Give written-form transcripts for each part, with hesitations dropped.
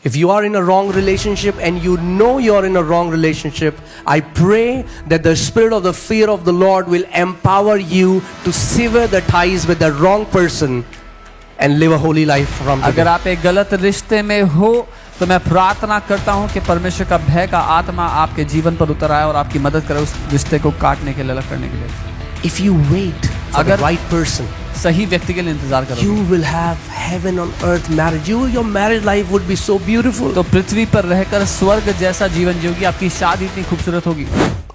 If you are in a wrong relationship and you know you're in a wrong relationship, I pray that the spirit of the fear of the Lord will empower you to sever the ties with the wrong person and live a holy life from today. अगर आप एक गलत रिश्ते में हो तो मैं प्रार्थना करता हूं कि परमेश्वर का भय का आत्मा आपके जीवन पर उतर आए और आपकी मदद करे उस रिश्ते को काटने के लिए, अलग करने के लिए. If you wait for the अगर right person, सही व्यक्ति के लिए इंतजार you करोगे will have heaven on earth marriage. Your married life would be so beautiful. तो पृथ्वी पर रहकर स्वर्ग जैसा जीवन जियोगी, आपकी शादी इतनी खूबसूरत होगी.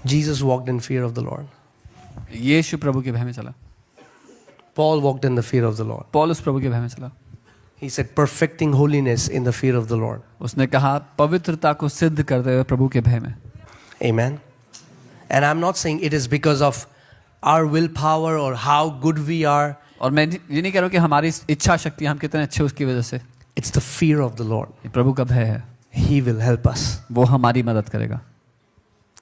Jesus walked in fear of the Lord. यीशु प्रभु के भय में चला. Paul walked in the fear of the Lord. पौलुस प्रभु के भय में चला. He said, perfecting holiness in the fear of the Lord. उसने कहा पवित्रता को सिद्ध करते हुए प्रभु के भय में. Amen. And I'm not saying it is because of our willpower or how good we are. और मैं ये नहीं कह रहा हूँ कि हमारी इच्छा शक्ति हम कितने अच्छे उसकी वजह से. It's the fear of the Lord. ये प्रभु का भय है. He will help us. वो हमारी मदद करेगा.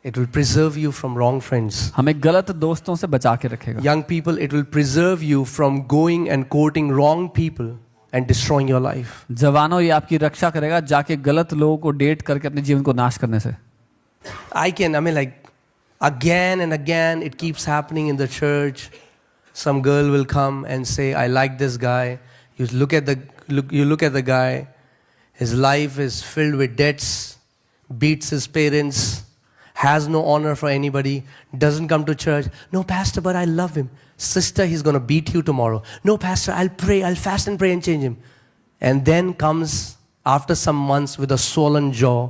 It will preserve you from wrong friends. हमें गलत दोस्तों से बचा के रखेगा. Young people, it will preserve you from going and courting wrong people and destroying your life. जवानों, ये आपकी रक्षा करेगा जाके गलत लोगों को डेट करके अपने जीवन को नाश करने से. Again and again it keeps happening in the church. Some girl will come and say, I like this guy. You look at the guy. His life is filled with debts, beats his parents, has no honor for anybody, doesn't come to church. No, pastor, but I love him. Sister, he's going to beat you tomorrow. No, pastor, I'll pray, I'll fast and pray and change him. And then comes, after some months, with a swollen jaw.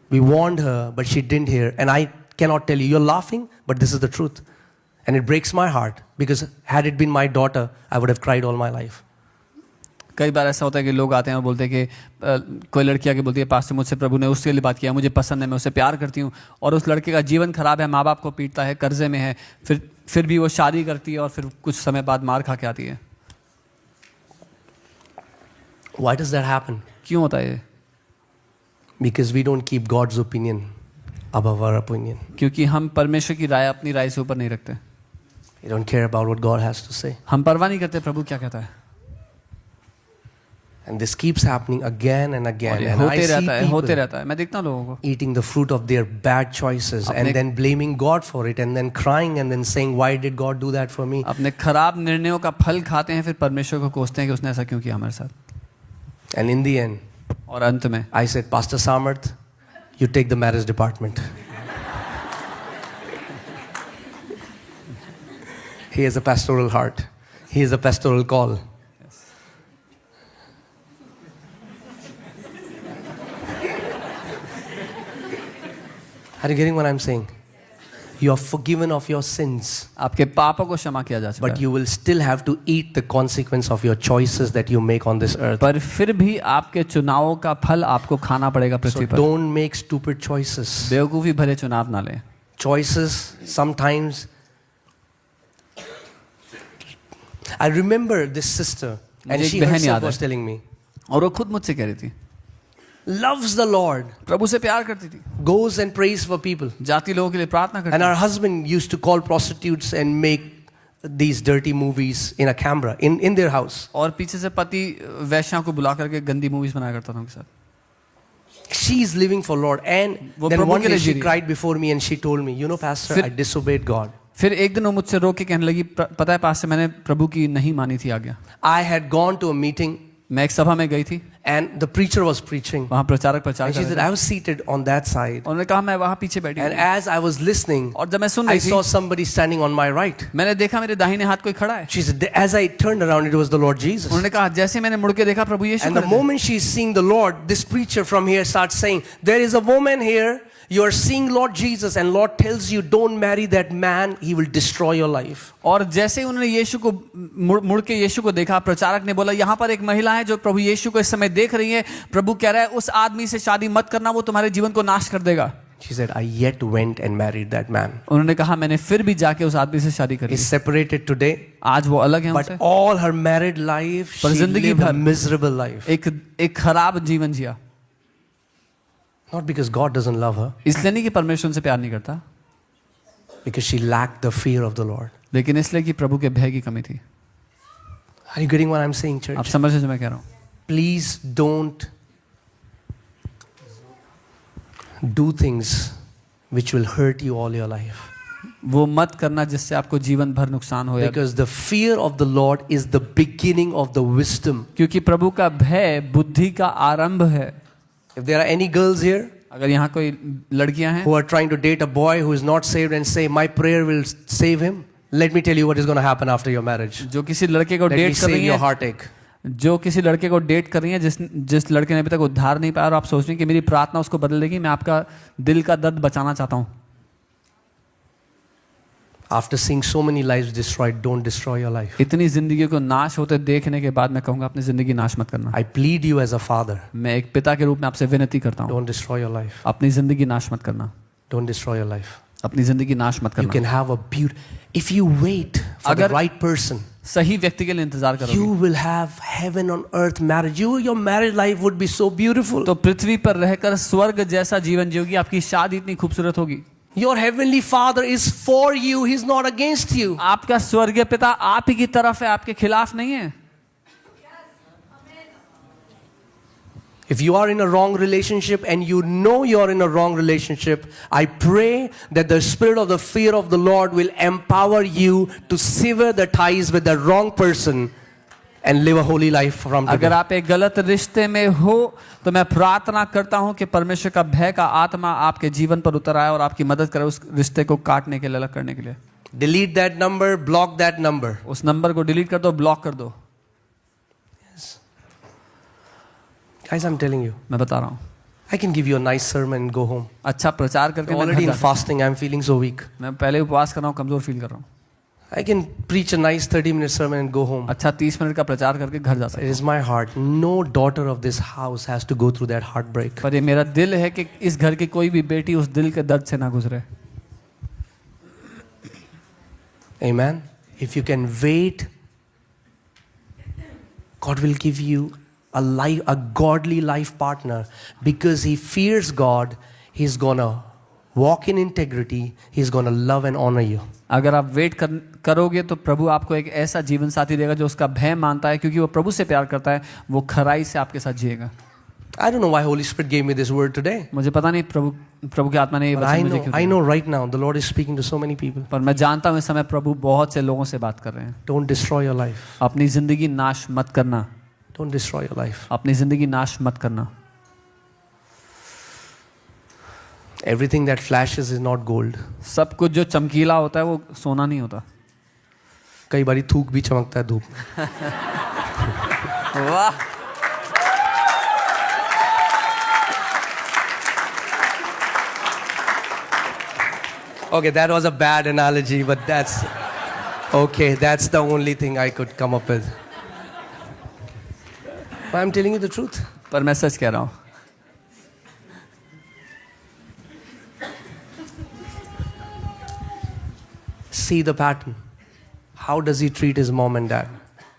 We warned her, but she didn't hear. And I cannot tell you, you're laughing, but this is the truth. And it breaks my heart, because had it been my daughter, I would have cried all my life. कई बार ऐसा होता है कि लोग आते हैं और बोलते हैं कि कोई लड़की आके बोलती है पास्टर मुझसे प्रभु ने उसके लिए बात किया, मुझे पसंद है, मैं उसे प्यार करती हूँ, और उस लड़के का जीवन खराब है, माँ बाप को पीटता है, कर्जे में है, फिर भी वो शादी करती है और फिर कुछ समय बाद मार खा के आती है. Why does that happen? क्यों होता है ये? Because we don't keep God's opinion above our opinion. क्योंकि हम परमेश्वर की राय अपनी राय से ऊपर नहीं रखते. We don't care about what God has to say. हम परवाह नहीं करते प्रभु क्या कहता है. And this keeps happening again and again. And I होते see रहता है. मैं देखता हूँ लोगों को eating the fruit of their bad choices and then blaming God for it and then crying and then saying, why did God do that for me? अपने खराब निर्णयों का फल खाते हैं, फिर परमेश्वर को कोसते हैं कि उसने ऐसा क्यों किया हमारे साथ. And in the end, और अंत में I said, Pastor Samarth, you take the marriage department. He has a pastoral heart. He has a pastoral call. Are you getting what I'm saying? You are forgiven of your sins. आपके पापों को क्षमा किया जा सकता But है. you will still have to eat the consequence of your choices that you make on this earth. पर फिर भी आपके चुनावों का फल आपको खाना पड़ेगा So पृथ्वी पर. don't make stupid choices. बेवकूफी भरे चुनाव ना लें. Choices sometimes. I remember this sister and मुझे एक she बहन herself याद was है. telling me, और वो खुद मुझसे कह रही थी, loves the Lord, प्रभु से प्यार करती थी, goes and prays for people. जाति लोगों के लिए प्रार्थना करती And थी. her husband used to call prostitutes and make these dirty movies in a camera in their house. और पीछे से पति वैश्याओं को बुला करके गंदी मूवीज बनाया करता था उनके साथ. She is living for Lord. And वो then प्रभु one के day लिए जी she रही है. cried before me and she told me, you know, Pastor, फिर- I disobeyed God. फिर एक दिन वो मुझसे रो के कहने लगी, पता है पास्टर मैंने प्रभु की नहीं मानी थी आज्ञा. I had gone to a meeting मैं एक सभा में गई थी, and the preacher was preaching. वहाँ प्रचारक प्रचार And कर she रहे said, थे. I was seated on that side. उन्होंने कहा मैं वहाँ पीछे बैठी And हूँ. as I was listening, और जब मैं सुन I रही थी, saw somebody standing on my right. मैंने देखा मेरे दाहिने हाथ कोई खड़ा है. She said, as I turned around, it was the Lord Jesus. उन्होंने कहा जैसे मैंने मुड़ के देखा प्रभु यीशु And the खड़े थे. moment she's seeing the Lord, this preacher from here starts saying, there is a woman here, you are seeing Lord Jesus, and Lord tells you, don't marry that man, he will destroy your life. और जैसे ही उन्होंने यीशु को मुड़ के यीशु को देखा, प्रचारक ने बोला यहाँ पर एक महिला है जो प्रभु यीशु को इस समय देख रही है, प्रभु कह रहा है उस आदमी से शादी मत करना, वो तुम्हारे जीवन को नाश कर देगा. She said, I yet went and married that man. उन्होंने कहा मैंने फिर भी जाके उस आदमी से शादी कर ली. He's separated today, आज वो अलग है but हमसे, all her married life, पर she जिंदगी lived a भर miserable life. एक खराब जीवन जिया. Not because God doesn't love her, इसलिए नहीं कि परमेश्वर उनसे प्यार नहीं करता, because she lacked the fear of the Lord. लेकिन इसलिए कि प्रभु के भय की कमी थी. Are you getting what I'm saying, आप church? समझ रहे जो मैं कह रहा हूँ. Please don't do things which will hurt you all your life. वो मत करना जिससे आपको जीवन भर नुकसान हो। Because the fear of the Lord is the beginning of the wisdom. क्योंकि प्रभु का भय बुद्धि का आरंभ है। If there are any girls here अगर यहाँ कोई लड़कियां हैं who are trying to date a boy who is not saved and say, my prayer will save him, let me tell you what is going to happen after your marriage. जो किसी लड़के को Let me date कर save रही your है, heartache. जो किसी लड़के को डेट कर रही है जिस लड़के ने अभी तक उद्धार नहीं पाया और आप सोच रहे हैं कि मेरी प्रार्थना उसको बदल देगी, मैं आपका दिल का दर्द बचाना चाहता हूँ। After seeing so many lives destroyed, don't destroy your life. इतनी जिंदगी को नाश होते देखने के बाद मैं कहूँगा अपनी जिंदगी नाश मत करना। I plead you as a father, मैं एक पिता के रूप में आपसे विनती करता हूँ, don't destroy your life. अपनी जिंदगी नाश मत करना। Don't destroy your life. अपनी जिंदगी नाश मत You करना। can have a beauty. If you wait for the अगर- right person, सही व्यक्ति के लिए इंतजार you करोगे will have heaven on earth marriage. Your marriage life would be so beautiful. तो पृथ्वी पर रहकर स्वर्ग जैसा जीवन जियोगी, आपकी शादी इतनी खूबसूरत होगी। Your heavenly Father is for you. He's not against you. आपका स्वर्गीय पिता आप ही की तरफ है, आपके खिलाफ नहीं है। If you are in a wrong relationship and you know you're in a wrong relationship, I pray that the spirit of the fear of the Lord will empower you to sever the ties with the wrong person and live a holy life from अगर today. आप एक गलत रिश्ते में हो तो मैं प्रार्थना करता हूं कि परमेश्वर का भय का आत्मा आपके जीवन पर उतर आए और आपकी मदद करे उस रिश्ते को काटने के लिए, अलग करने के लिए। Delete that number, block that number. उस नंबर को डिलीट कर दो, ब्लॉक कर दो। Guys, I'm telling you, मैं बता रहा हूँ, I can give you a nice sermon and go home. अच्छा प्रचार करके मैं Already घर in जा- fasting, I'm feeling so weak. मैं पहले उपवास कर रहा हूँ, कमजोर फील कर रहा हूँ। I can preach a nice 30-minute sermon and go home. अच्छा 30 मिनट का प्रचार करके घर जा सकता It is my heart. No daughter of this house has to go through that heartbreak. हूँ। पर ये मेरा दिल है कि इस घर की कोई भी बेटी उस दिल के दर्द से ना गुजरे। Amen. If you can wait, God will give you a godly life partner because he fears God. He's gonna walk in integrity. He's gonna love and honor you. अगर आप वेट करोगे तो प्रभु आपको एक ऐसा जीवन साथी देगा जो उसका भय मानता है, क्योंकि वो प्रभु से प्यार करता है, वो खराई से आपके साथ जिएगा। I don't know why Holy Spirit gave me this word today. मुझे पता नहीं प्रभु की आत्मा ने ये But वचन मुझे क्यों I दिया। know right now the Lord is speaking to so many people. पर मैं जानता हूँ इस समय प्रभु बहुत से लोगों से बात कर रहे हैं। Don't destroy your life. अपनी जिंदगी नाश मत करना, Don't destroy your life. अपनी जिंदगी नाश मत करना। Everything that flashes is not gold. सब कुछ जो चमकीला होता है वो सोना नहीं होता। कई बारी थूक भी चमकता है धूप में. वाह, Okay, that was a bad analogy, but that's okay. That's the only thing I could come up with. But I'm telling you the truth. पर मैं सच कह रहा हूँ। See the pattern. How does he treat his mom and dad?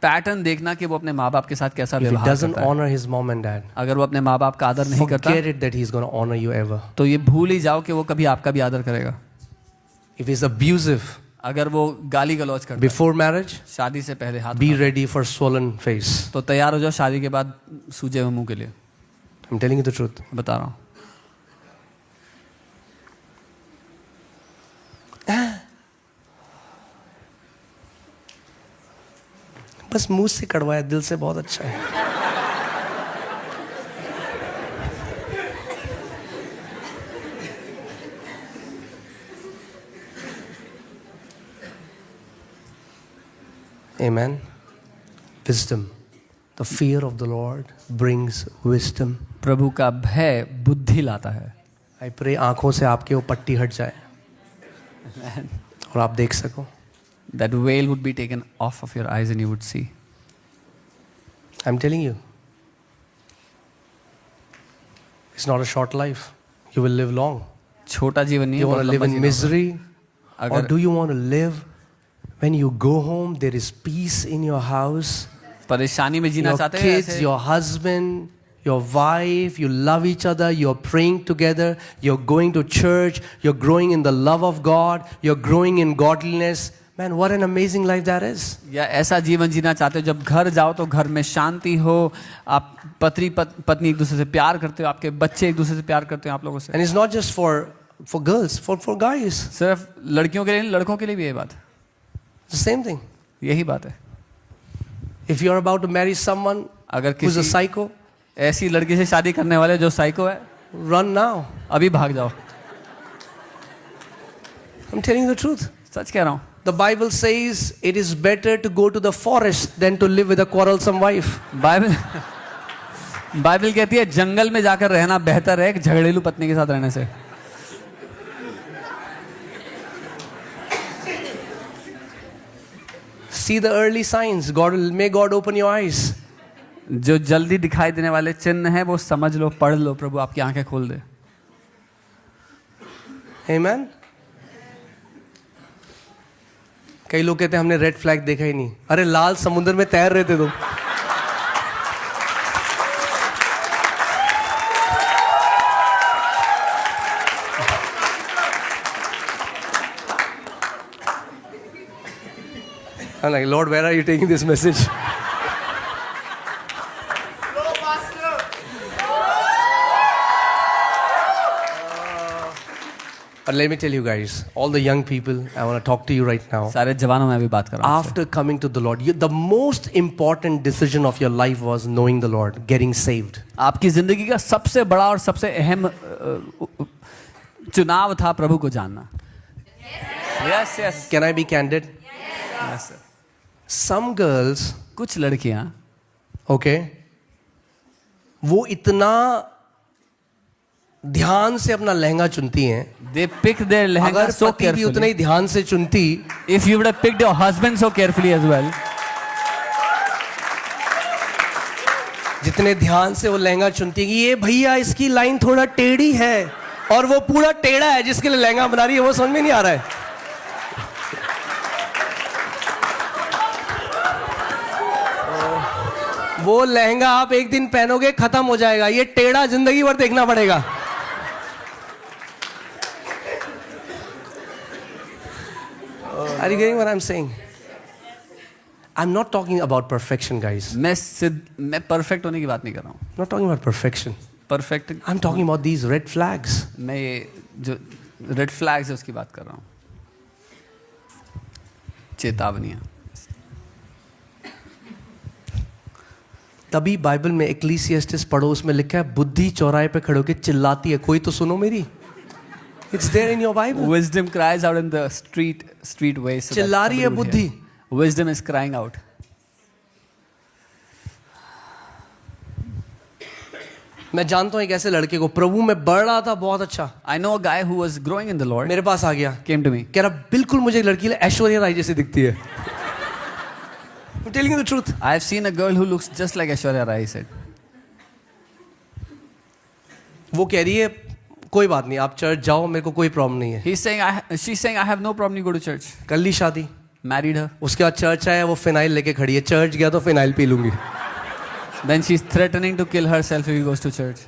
Pattern देखना कि वो अपने माँ बाप के साथ कैसा If he व्यवहार doesn't करता है। honor his mom and dad, अगर वो अपने माँ बाप का आदर नहीं करता forget it that he's going to honor you ever. तो ये भूल ही जाओ कि वो कभी आपका भी आदर करेगा। If he's abusive अगर वो गाली गलौज करता है before marriage, शादी से पहले हाथ be उठाता ready for swollen face. है, तो तैयार हो जाओ शादी के बाद सूजे हुए मुंह के लिए। I'm telling you the truth. बता रहा हूँ। बस मुंह से कड़वाया, दिल से बहुत अच्छा है. Amen. Wisdom. The fear of the Lord brings wisdom. प्रभु का भय बुद्धि लाता है। I pray आंखों से आपके वो पट्टी हट जाए और आप देख सको. That veil would be taken off of your eyes and you would see. I'm telling you. It's not a short life. You will live long. छोटा जीवन नहीं है, You want बहुत to live लंबा in जीवन होगा। misery? Or अगर do you want to live when you go home, there is peace in your house? परेशानी में जीना Your चाहते हैं kids, ऐसे, your husband, your wife, you love each other, you're praying together, you're going to church, you're growing in the love of God, you're growing in godliness. Man, what an amazing life that is. या ऐसा जीवन जीना चाहते हो जब घर जाओ तो घर में शांति हो, आप पत्नी एक दूसरे से प्यार करते हो, आपके बच्चे एक दूसरे से प्यार करते हो आप लोगों से. And it's not just for girls, for guys. सिर्फ लड़कियों के लिए नहीं, लड़कों के लिए भी ये बात. It's the same thing. यही बात है. If you're about to marry someone अगर who's a किसी psycho, ऐसी लड़की से शादी करने वाले जो साइको है, run now. अभी भाग जाओ. I'm telling you the truth. सच कह रहा हूँ. The Bible says it is better to go to the forest than to live with a quarrelsome wife. Bible कहती है जंगल में जाकर रहना बेहतर है कि झगड़ेलू पत्नी के साथ रहने से. See the early signs. May God open your eyes. जो जल्दी दिखाई देने वाले चिन्ह हैं वो समझ लो, पढ़ लो, प्रभु आपकी आंखें खोल दे. Amen. कई लोग कहते हैं हमने रेड फ्लैग देखा ही नहीं. अरे लाल समुद्र में तैर रहे थे तुम. I'm like, Lord, where are you taking this message? But let me tell you guys, all the young people, I want to talk to you right now. सारे जवानों में भी बात कर रहा हूँ. After coming to the Lord, the most important decision of your life was knowing the Lord, getting saved. आपकी जिंदगी का सबसे बड़ा और सबसे अहम चुनाव था प्रभु को जानना. Yes, yes. Can I be candid? Yes, sir. Some girls, कुछ लड़कियां, okay, वो इतना ध्यान से अपना लहंगा चुनती हैं. they pick their lehenga अगर so पति भी उतना carefully. ही ध्यान से चुनती, If you would have picked your husband so carefully as well, जितने ध्यान से वो लहंगा चुनती है कि ये भैया इसकी लाइन थोड़ा टेढ़ी है और वो पूरा टेढ़ा है जिसके लिए लहंगा बना रही है, वो समझ में नहीं आ रहा है. वो लहंगा आप एक दिन पहनोगे खत्म हो जाएगा, ये टेढ़ा जिंदगी भर देखना पड़ेगा. Are you getting what I'm saying? I'm not talking about perfection, guys. मैं परफेक्ट होने की बात नहीं कर रहा हूँ. I'm not talking about perfection. Perfect I'm talking about these red flags. मैं ये जो रेड फ्लैग्स है उसकी बात कर रहा हूँ. चेतावनियाँ. तभी बाइबल में एक्लीसियास्टिस पढ़ो, उसमें लिखा है बुद्धि चौराहे पे खड़े होकर चिल्लाती है, कोई तो सुनो मेरी. It's there in your Bible. Wisdom cries out in the street ways. So चिल्ला रही है बुद्धि. Wisdom is crying out. मैं जानता हूँ एक ऐसे लड़के को, प्रभु में बढ़ रहा था बहुत अच्छा. I know a guy who was growing in the Lord. मेरे पास आ गया, Came to me. कह रहा बिल्कुल मुझे लड़की ऐश्वर्या राय जैसी दिखती है. I'm telling you the truth. I have seen a girl who looks just like Aishwarya Rai. He said. वो कह रही है कोई बात नहीं, आप चर्च जाओ, मेरे को कोई प्रॉब्लम नहीं है. She's saying I have no problem. You go to church. कर ली शादी. Married her. उसके बाद चर्च आया, वो फिनाइल लेके खड़ी है. चर्च गया तो फिनाइल पी लूंगी. Then she's threatening to kill herself if he goes to church.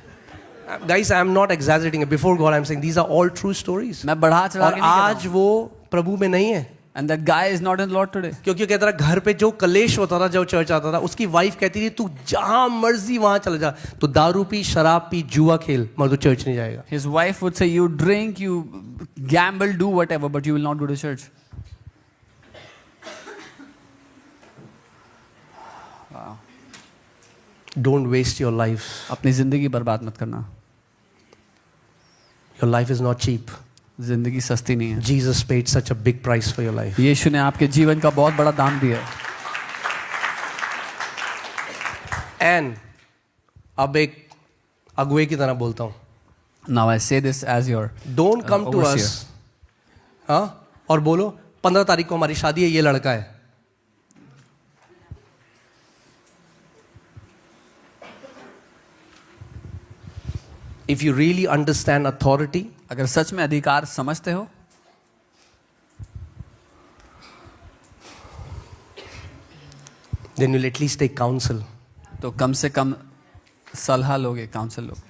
Guys, I'm not exaggerating it. Before God, I'm saying these are all true stories. मैं बढ़ा चढ़ा और के नहीं कह रहा आज वो प्रभु में नहीं है. And that guy is not in the Lord today. क्योंकि कहता रहा घर पे जो कलेश होता था जब चर्च आता था, उसकी वाइफ कहती थी तू जहां मर्जी वहां चला जा, तो दारू पी, शराब पी, जुआ खेल, मगर तू चर्च नहीं जाएगा. His wife would say, you drink, you gamble, do whatever, but you will not go to church. Wow. Don't waste your life. अपनी जिंदगी बर्बाद मत करना. Your life is not cheap. जिंदगी सस्ती नहीं है. Jesus paid such a big price for your life. यीशु ने आपके जीवन का बहुत बड़ा दाम दिया है. And अब एक अगुवे की तरह बोलता हूँ. Now I say this as your Don't come to overseer. us. हाँ, और बोलो 15 तारीख को हमारी शादी है, ये लड़का है. If you really understand authority, अगर सच में अधिकार समझते हो, then you'll at least take counsel. तो कम से कम सलाह लोगे, काउंसिल लोगे.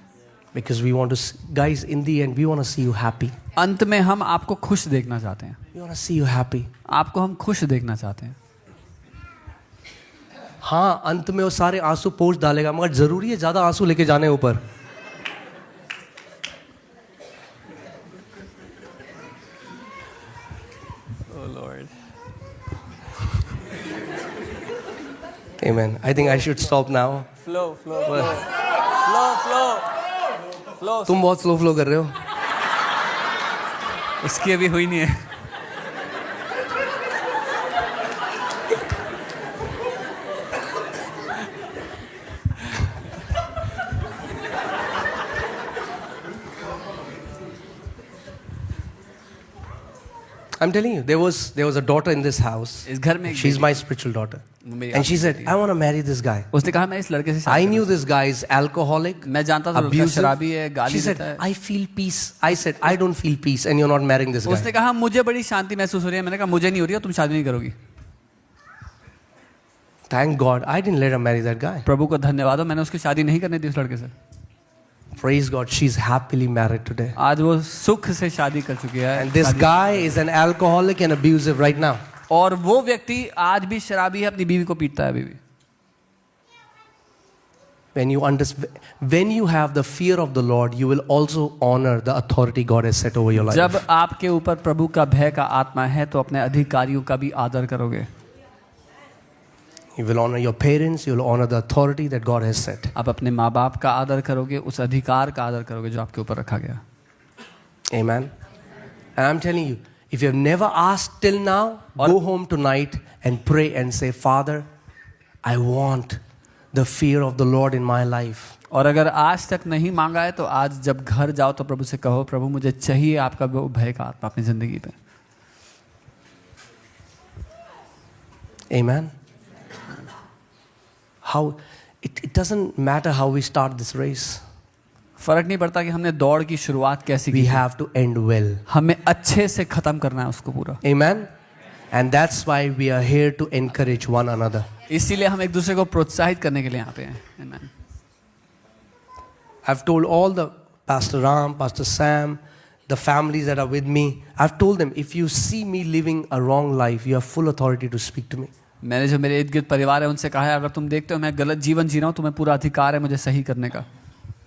Because we want to, guys, in the end, we want to see you happy. अंत में हम आपको खुश देखना चाहते हैं, We want to see you happy. आपको हम खुश देखना चाहते हैं। हाँ, अंत में वो सारे आंसू पोंछ डालेगा, मगर जरूरी है ज्यादा आंसू लेके जाने ऊपर? Oh Lord. Amen. I think I should stop now. Flow. तुम बहुत स्लो फ्लो कर रहे हो. उसकी अभी हुई नहीं है। I'm telling you, there was a daughter in this house. इस घर में एक She's my spiritual daughter. मेरी And she said, I want to marry this guy. उसने कहा मैं इस लड़के से I शादी knew this guy is alcoholic, करना- मैं जानता था लड़का abusive. शराबी है, गाली She said, देता है। I feel peace. I said, I don't feel peace and you're not marrying this guy. उसने कहा मुझे बड़ी शांति महसूस हो रही है। मैंने कहा मुझे नहीं हो रही है, तुम शादी नहीं करोगी। Thank God, I didn't let her marry that guy. प्रभु को धन्यवाद हो, मैंने उसकी शादी नहीं करने दी उस लड़के से। Praise God, she's happily married today. आज वो सुख से शादी कर चुकी है। And this guy is an alcoholic and abusive right now. और वो व्यक्ति आज भी शराबी है, अपनी बीवी को पीटता है अभी भी। When you have the fear of the Lord, you will also honor the authority God has set over your life. जब आपके ऊपर प्रभु का भय का आत्मा है तो अपने अधिकारियों का भी आदर करोगे। You will honor your parents, you will honor the authority that God has set. आप अपने माँ बाप का आदर करोगे, उस अधिकार का आदर करोगे जो आपके ऊपर रखा गया। Amen. And I'm telling you, if you have never asked till now, go home tonight and pray and say, Father, I want the fear of the Lord in my life. और अगर आज तक नहीं मांगा है तो आज जब घर जाओ तो प्रभु से कहो, प्रभु मुझे चाहिए आपका वो भय का आत्मा अपनी जिंदगी पे। Amen. How it doesn't matter how we start this race. फर्क नहीं पड़ता कि हमने दौड़ की शुरुआत कैसी We की, have to end well. हमें अच्छे से खत्म करना है उसको पूरा। Amen. And that's why we are here to encourage one another. इसीलिए हम एक दूसरे को प्रोत्साहित करने के लिए यहाँ पे हैं। Amen. I've told all the Pastor Ram, Pastor Sam, the families that are with me, I've told them, if you see me living a wrong life, you have full authority to speak to me. मैंने जो मेरे इर्द गिर्द परिवार है उनसे कहा है, अगर तुम देखते हो मैं गलत जीवन जी रहा हूँ, तुम्हें पूरा अधिकार है मुझे सही करने का।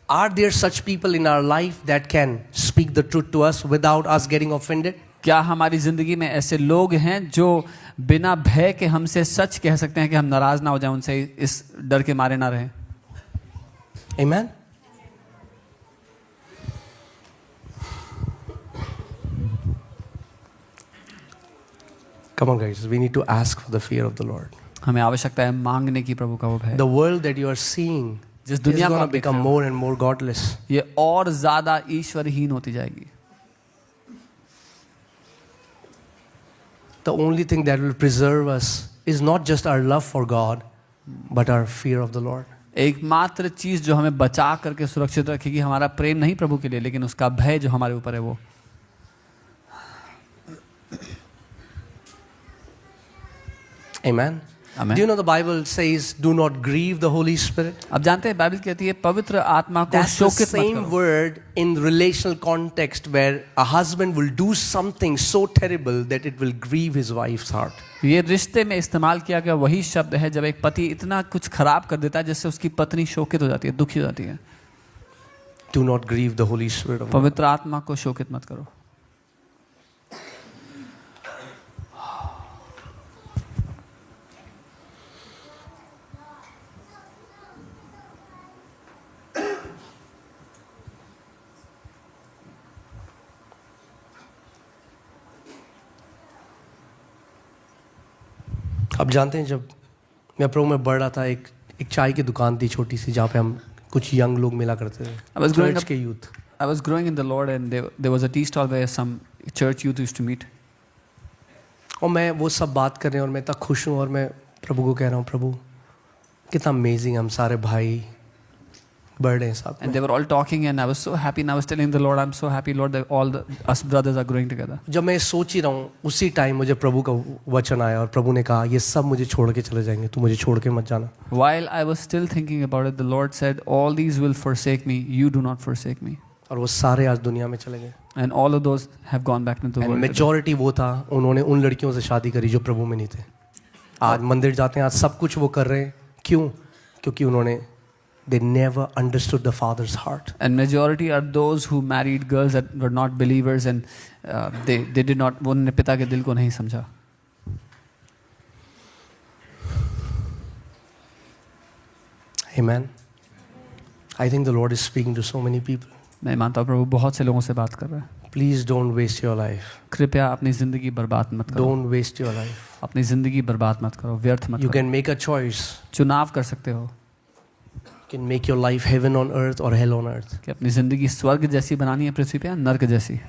Are there such people in our life that can speak the truth to us without us getting offended? क्या हमारी जिंदगी में ऐसे लोग हैं जो बिना भय के हमसे सच कह सकते हैं कि हम नाराज ना हो जाएं उनसे, इस डर के मारे ना रहें? Amen. Come on, guys. We need to ask for the fear of the Lord. हमें आवश्यकता है मांगने की प्रभु का वो भय। The world that you are seeing जिस is दुनिया को going to आप देख become रहे हो, more and more godless. ये और ज्यादा ईश्वरहीन होती जाएगी। The only thing that will preserve us is not just our love for God, but our fear of the Lord. एकमात्र चीज जो हमें बचा करके सुरक्षित रखेगी हमारा प्रेम नहीं प्रभु के लिए, लेकिन उसका भय जो हमारे ऊपर है वो। Amen. Amen. Do you know the Bible says, do not grieve the Holy Spirit? अब जानते हैं बाइबल कहती है पवित्र आत्मा को That's the शोकित मत same करो। word in relational context where a husband will do something so terrible that it will grieve his wife's heart. ये रिश्ते में इस्तेमाल किया गया वही शब्द है जब एक पति इतना कुछ खराब कर देता है जिससे उसकी पत्नी शोकित हो जाती है, दुखी हो जाती है। Do not grieve the Holy Spirit of God. पवित्र आत्मा को शोकित मत करो। अब जानते हैं जब मैं प्रभु में बढ़ रहा था, एक चाय की दुकान थी छोटी सी जहाँ पे हम कुछ यंग लोग मिला करते थे, चर्च के youth. I was growing in the Lord and there was a tea stall where some church youth used to meet. और मैं वो सब बात कर रहे हैं और मैं इतना खुश हूँ और मैं प्रभु को कह रहा हूँ, प्रभु कितना अमेजिंग हम सारे भाई बर्डे साथ में। And they were all talking, and I was so happy. And I was telling the Lord, I'm so happy, Lord, that us brothers are growing together. जब मैं सोच ही रहा हूँ उसी टाइम मुझे प्रभु का वचन आया और प्रभु ने कहा ये सब मुझे छोड़ के चले जाएंगे, तू मुझे छोड़ के मत जाना। While I was still thinking about it, the Lord said, all these will forsake me. You do not forsake me. और वो सारे आज दुनिया में चले गए। And all of those have gone back into the and world. Majority वो था, उन्होंने उन लड़कियों से शादी करी जो प्रभु में नहीं थे। आज मंदिर जाते हैं, आज सब कुछ वो कर रहे हैं, क्यों? क्योंकि उन्होंने they never understood the father's heart. And majority are those who married girls that were not believers, and they did not, उन्होंने पिता के दिल को नहीं समझा। Amen. I think the Lord is speaking to so many people. मैं मानता हूँ प्रभु बहुत से लोगों से बात कर रहा है। Please don't waste your life. कृपया अपनी जिंदगी बर्बाद मत करो। Don't waste your life. अपनी जिंदगी बर्बाद मत करो, व्यर्थ मत You करो। can make a choice. चुनाव कर सकते हो You can make your life heaven on earth or hell on earth. कि अपनी जिंदगी स्वर्ग जैसी बनानी है पृथ्वी पे या नर्क जैसी।